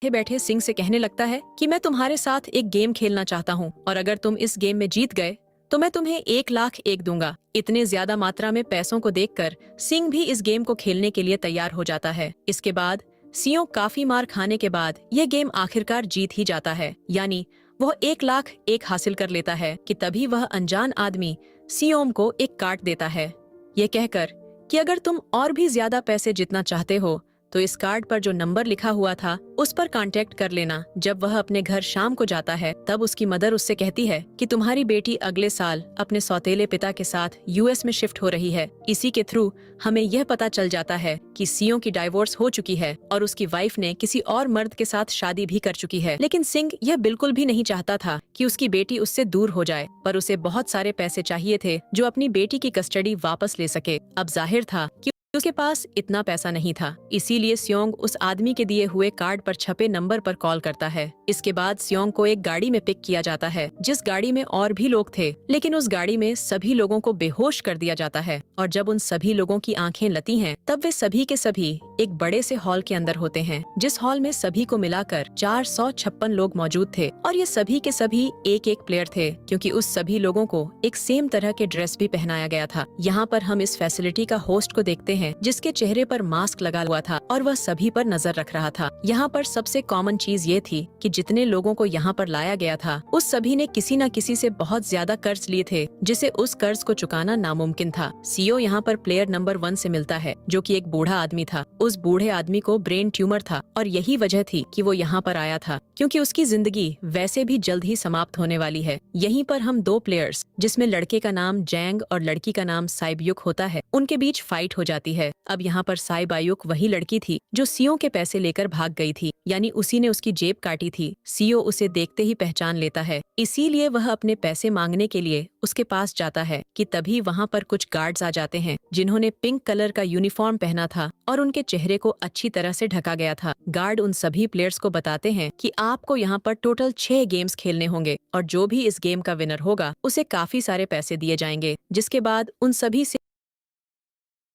बैठे सिंह से कहने लगता है कि मैं तुम्हारे साथ एक गेम खेलना चाहता हूँ और अगर तुम इस गेम में जीत गए तो मैं तुम्हें 1 लाख दूंगा। इतने ज्यादा मात्रा में पैसों को देखकर सिंह भी इस गेम को खेलने के लिए तैयार हो जाता है। इसके बाद सिंह काफी मार खाने के बाद यह गेम आखिरकार जीत ही जाता है, यानी वह 1 लाख हासिल कर लेता है कि तभी वह अनजान आदमी सियोम को एक कार्ड देता है, ये कहकर कि अगर तुम और भी ज्यादा पैसे जीतना चाहते हो तो इस कार्ड पर जो नंबर लिखा हुआ था उस पर कांटेक्ट कर लेना। जब वह अपने घर शाम को जाता है तब उसकी मदर उससे कहती है कि तुम्हारी बेटी अगले साल अपने सौतेले पिता के साथ यूएस में शिफ्ट हो रही है। इसी के थ्रू हमें यह पता चल जाता है कि सियों की डाइवोर्स हो चुकी है और उसकी वाइफ ने किसी और मर्द के साथ शादी भी कर चुकी है। लेकिन सिंह यह बिल्कुल भी नहीं चाहता था कि उसकी बेटी उससे दूर हो जाए, पर उसे बहुत सारे पैसे चाहिए थे जो अपनी बेटी की कस्टडी वापस ले सके। अब जाहिर था कि उसके पास इतना पैसा नहीं था, इसीलिए सियोंग उस आदमी के दिए हुए कार्ड पर छपे नंबर पर कॉल करता है। इसके बाद सियोंग को एक गाड़ी में पिक किया जाता है जिस गाड़ी में और भी लोग थे, लेकिन उस गाड़ी में सभी लोगों को बेहोश कर दिया जाता है और जब उन सभी लोगों की आंखें लती हैं तब वे सभी के सभी एक बड़े से हॉल के अंदर होते हैं, जिस हॉल में सभी को मिलाकर 456 लोग मौजूद थे और ये सभी के सभी एक एक प्लेयर थे, क्योंकि उस सभी लोगों को एक सेम तरह के ड्रेस भी पहनाया गया था। यहाँ पर हम इस फैसिलिटी का होस्ट को देखते हैं जिसके चेहरे पर मास्क लगा हुआ था और वह सभी पर नजर रख रहा था। यहाँ पर सबसे कॉमन चीज ये थी कि जितने लोगों को यहाँ पर लाया गया था उस सभी ने किसी न किसी से बहुत ज्यादा कर्ज लिए थे, जिसे उस कर्ज को चुकाना नामुमकिन था। सीओ यहाँ पर प्लेयर नंबर 1 से मिलता है जो कि एक बूढ़ा आदमी था। उस बूढ़े आदमी को ब्रेन ट्यूमर था और यही वजह थी कि वो यहाँ पर आया था, क्योंकि उसकी जिंदगी वैसे भी जल्द ही समाप्त होने वाली है। यहीं पर हम 2 प्लेयर्स, जिसमें लड़के का नाम जैंग और लड़की का नाम साइबयुक होता है, उनके बीच फाइट हो जाती है। अब यहाँ पर साइबयुक वही लड़की थी जो सीओ के पैसे लेकर भाग गई थी, यानी उसी ने उसकी जेब काटी थी। सीओ उसे देखते ही पहचान लेता है, इसीलिए वह अपने पैसे मांगने के लिए उसके पास जाता है कि तभी वहाँ पर कुछ गार्ड्स आ जाते हैं जिन्होंने पिंक कलर का यूनिफॉर्म पहना था और उनके चेहरे को अच्छी तरह से ढका गया था। गार्ड उन सभी प्लेयर्स को बताते हैं कि आपको यहाँ पर टोटल 6 गेम्स खेलने होंगे और जो भी इस गेम का विनर होगा उसे काफी सारे पैसे दिए जाएंगे। जिसके बाद उन सभी से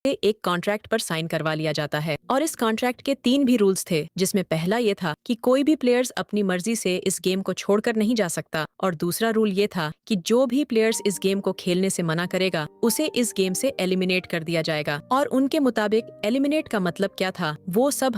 एक कॉन्ट्रैक्ट पर साइन करवा लिया जाता है और इस कॉन्ट्रैक्ट के 3 भी रूल्स थे, जिसमें पहला ये था कि कोई भी प्लेयर्स अपनी मर्जी से इस गेम को छोड़कर नहीं जा सकता और दूसरा रूल ये था कि जो भी प्लेयर्स इस गेम को खेलने से मना करेगा उसे इस गेम से एलिमिनेट कर दिया जाएगा। और उनके मुताबिक एलिमिनेट का मतलब क्या था वो सब